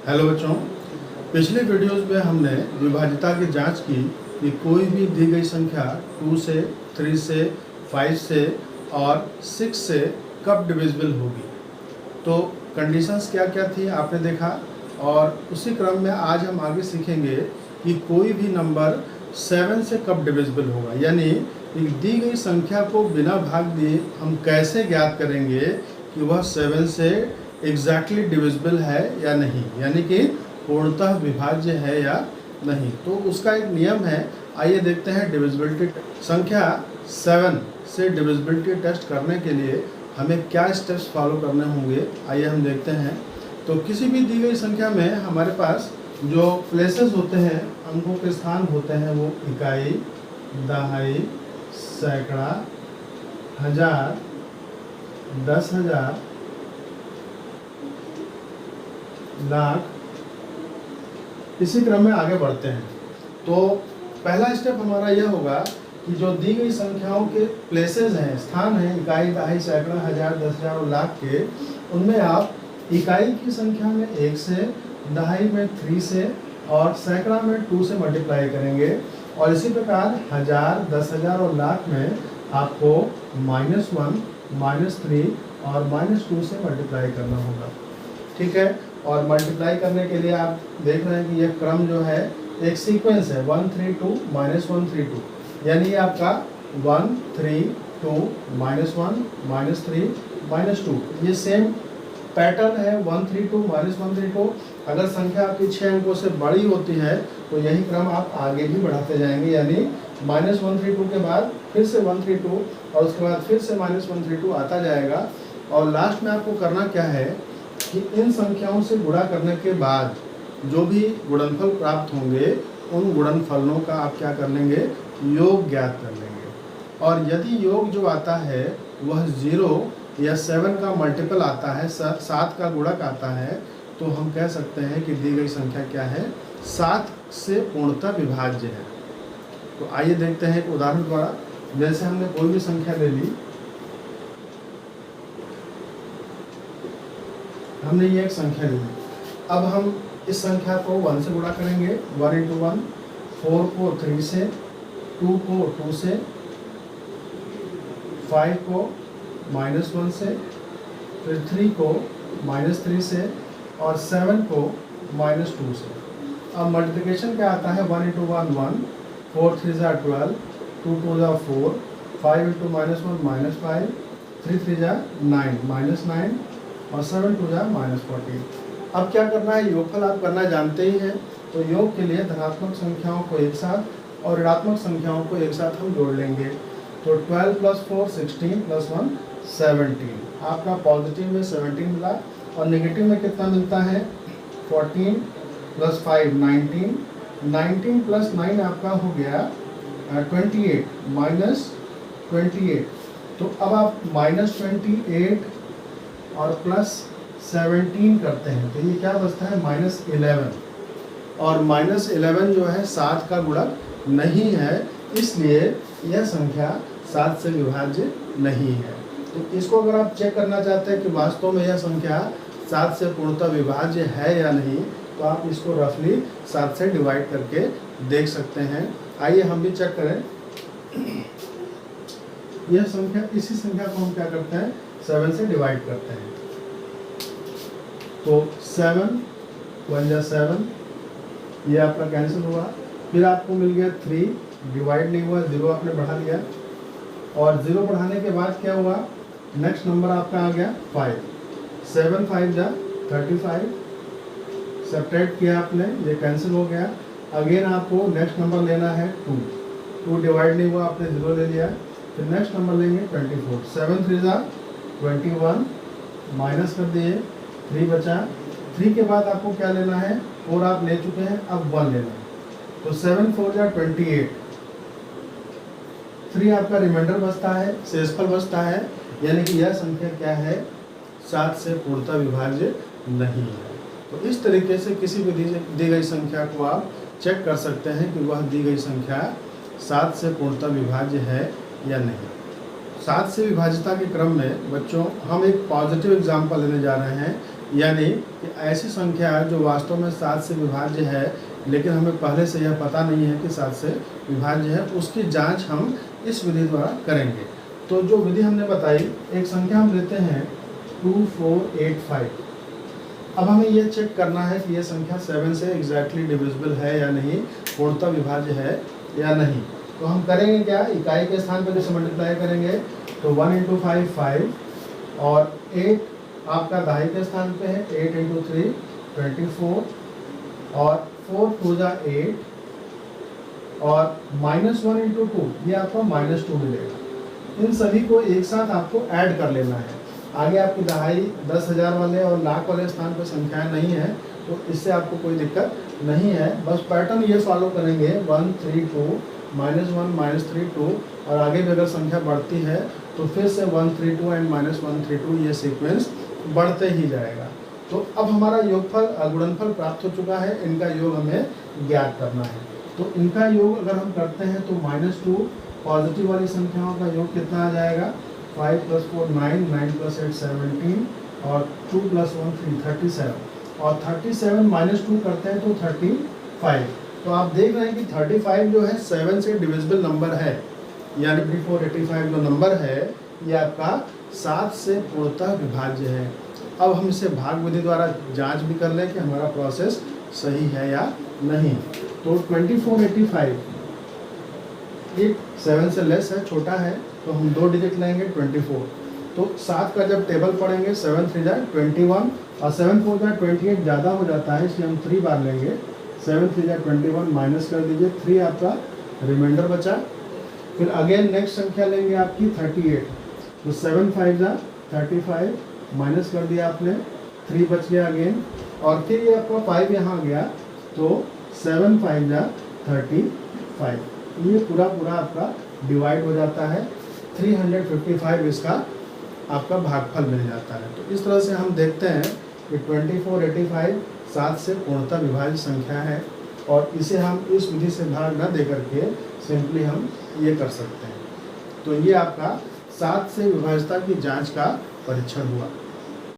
Hello बच्चों, पिछले videos में हमने विभाज्यता की जांच की कि कोई भी दी गई संख्या 2 से, 3 से, 5 से और 6 से कब डिविजिबल होगी। तो कंडीशंस क्या क्या थी आपने देखा, और उसी क्रम में आज हम आगे सीखेंगे कि कोई भी नंबर 7 से कब डिविजिबल होगा। यानी एक दी गई संख्या को बिना भाग दिए हम कैसे ज्ञात करेंगे कि वह 7 से एग्जैक्टली डिविजिबल है या नहीं, यानी कि पूर्णतः विभाज्य है या नहीं। तो उसका एक नियम है, आइए देखते हैं। डिविजिबिलिटी संख्या 7 से डिविजिबिलिटी टेस्ट करने के लिए हमें क्या स्टेप्स फॉलो करने होंगे, आइए हम देखते हैं। तो किसी भी दी गई संख्या में हमारे पास जो प्लेसेस होते हैं, अंकों के स्थान होते हैं, वो इकाई, दहाई, सैकड़ा, हजार, 10,000, लाख, इसी क्रम में आगे बढ़ते हैं। तो पहला स्टेप हमारा यह होगा कि जो दी गई संख्याओं के प्लेसेस हैं, स्थान हैं, इकाई, दहाई, सैकड़ा, हजार, 10,000 और लाख के, उनमें आप इकाई की संख्या में 1 से, दहाई में 3 से और सैकड़ा में 2 से मल्टीप्लाई करेंगे। और इसी प्रकार हजार, 10,000 और लाख में आपको -1, -3 और -2 से मल्टीप्लाई करना होगा। ठीक है, और मल्टीप्लाई करने के लिए आप देख रहे हैं कि यह क्रम जो है एक सीक्वेंस है, 1 3 2 -1 3 2, यानी ये आपका 1 3 2 -1 -3 -2, ये सेम पैटर्न है। 1 3 2 -1 3 2। अगर संख्या आपकी 6 अंकों से बड़ी होती है तो यही क्रम आप आगे भी बढ़ाते जाएंगे, यानी -1 3 2 के बाद फिर से 1 3 2 और उसके बाद फिर से -1 3 2 आता जाएगा। और लास्ट में आपको करना क्या है कि इन संख्याओं से गुणा करने के बाद जो भी गुणनफल प्राप्त होंगे, उन गुणनफलों का आप क्या कर लेंगे, योग ज्ञात कर लेंगे। और यदि योग जो आता है वह 0 या 7 का मल्टीपल आता है, 7 का गुणक आता है, तो हम कह सकते हैं कि दी गई संख्या क्या है, 7 से पूर्णतः विभाज्य है। तो आइए देखते हैं एक उदाहरण द्वारा। जैसे हमने कोई भी संख्या ले ली, हमने ये एक संख्या ली, अब हम इस संख्या को 1 से गुणा करेंगे, 1 × 1, 4 को 3 से, 2 को 2 से, 5 को -1 से, फिर 3 को -3 से और 7 को -2 से। अब मल्टीप्लिकेशन क्या आता है, 1 × 1 1, 4 3 = 12, 2 2 = 4, 5 × -1 -5, 3 3 = 9 -9 और 7 2 = -14। अब क्या करना है, योगफल आप करना जानते ही हैं। तो योग के लिए धनात्मक संख्याओं को एक साथ और ऋणात्मक संख्याओं को एक साथ हम जोड़ लेंगे। तो 12 + 4 16 + 1 17। आपका पॉजिटिव में 17 मिला और नेगेटिव में कितना मिलता है, 14 + 5 19, 19 + 9 आपका हो गया 28 -28। तो अब आप -28 और +17 करते हैं, तो ये क्या बचता है, -11। और -11 जो है 7 का गुणक नहीं है, इसलिए यह संख्या 7 से विभाज्य नहीं है। तो इसको अगर आप चेक करना चाहते हैं कि वास्तव में यह संख्या 7 से पूर्णतः विभाज्य है या नहीं, तो आप इसको रफली 7 से डिवाइड करके देख सकते हैं। आइए हम भी चेक करें। यह संख्या, इसी संख्या को हम क्या करते हैं, 7 से डिवाइड करते हैं। तो 7 1 × 7, ये आपका कैंसिल हुआ। फिर आपको मिल गया 3, डिवाइड नहीं हुआ, 0 आपने बढ़ा लिया और 0 बढ़ाने के बाद क्या हुआ, नेक्स्ट नंबर आपका आ गया 5, 7 5 = 35, सेपरेट किया आपने, ये कैंसिल हो गया। अगेन आपको नेक्स्ट नंबर लेना है 2 डिवाइड नहीं हुआ, आपने 0 ले लिया। फिर नेक्स्ट नंबर लेंगे 24, 7 3 = 21, माइनस कर दिए, 3 बचा। 3 के बाद आपको क्या लेना है, 4 आप ले चुके हैं, अब 1 लेना है। तो 7 4 = 28, 3 आपका रिमाइंडर बचता है, शेषफल बचता है, यानी कि यह संख्या क्या है, 7 से पूर्णतः विभाज्य नहीं है। तो इस तरीके से किसी भी दी गई संख्या को आप चेक कर सकते हैं कि वह दी गई संख्या 7 से पूर्णतः विभाज्य है या नहीं। 7 से विभाज्यता के क्रम में बच्चों हम एक पॉजिटिव एग्जाम्पल लेने जा रहे हैं यानी कि ऐसी संख्या जो वास्तव में 7 से विभाज्य है लेकिन हमें पहले से यह पता नहीं है कि 7 से विभाज्य है, उसकी जांच हम इस विधि द्वारा करेंगे। तो जो विधि हमने बताई, एक संख्या हम लेते हैं 2485। अब हमें यह चेक करना है कि यह संख्या 7 से एग्जैक्टली डिविजिबल है या नहीं, पूर्णतः विभाज्य है या नहीं। तो हम करेंगे क्या, इकाई के स्थान पर जैसे मल्टीप्लाई करेंगे तो 1 × 5 5 और 8 आपका दहाई के स्थान पे है, 8 × 3 24 और 4 2 जा 8 और -1 × 2 ये आपको -2 मिलेगा। इन सभी को एक साथ आपको ऐड कर लेना है। आगे आपकी दहाई 10,000 वाले और लाख वाले स्थान पर संख्याएं नहीं है, तो इससे आपको कोई दिक्कत नहीं है। बस पैटर्न ये फॉलो करेंगे 1 3 2 -1 -3 2 और आगे भी अगर संख्या बढ़ती है तो फिर से 1 3 2 एंड -1 3 2 ये सीक्वेंस बढ़ते ही जाएगा। तो अब हमारा योगफल गुणनफल प्राप्त हो चुका है, इनका योग हमें ज्ञात करना है। तो इनका योग अगर हम करते हैं तो -2 पॉजिटिव वाली संख्याओं का योग कितना आ जाएगा, 5 + 4 9 9 + 8 17 और 2 + 1 3 37 और 37 -2 करते हैं तो 35। तो आप देख रहे हैं कि 35 जो है 7 से डिविजिबल नंबर है, यानी 3485 जो नंबर है ये आपका 7 से पूर्णतः विभाज्य है। अब हम इसे भाग विधि द्वारा जांच भी कर लें कि हमारा प्रोसेस सही है या नहीं। तो 2485 ये 7 से लेस है, छोटा है, तो हम 2 डिजिट लेंगे 24। तो 7 का जब टेबल पढ़ेंगे 7 3 जा 21 और 7 4 जा 28 ज़्यादा हो जाता है, इसलिए हम 3 बार लेंगे। 7 3 जा 21 माइनस कर दीजिए, 3 आपका रिमाइंडर बचा। फिर अगेन नेक्स्ट संख्या लेंगे आपकी 38, तो 7 5 जा 35 माइनस कर दिया आपने, 3 बच गया अगेन और फिर ये आपका 5 यहाँ आ गया, तो 7 5 जा 35, ये पूरा आपका डिवाइड हो जाता है। 355 इसका आपका भागफल मिल जाता है। तो इस तरह से हम देखते हैं कि 2485 7 से पूर्णतः विभाज्य संख्या है और इसे हम इस विधि से भाग न दे करके सिंपली हम ये कर सकते हैं। तो ये आपका 7 से विभाज्यता की जांच का परीक्षण हुआ।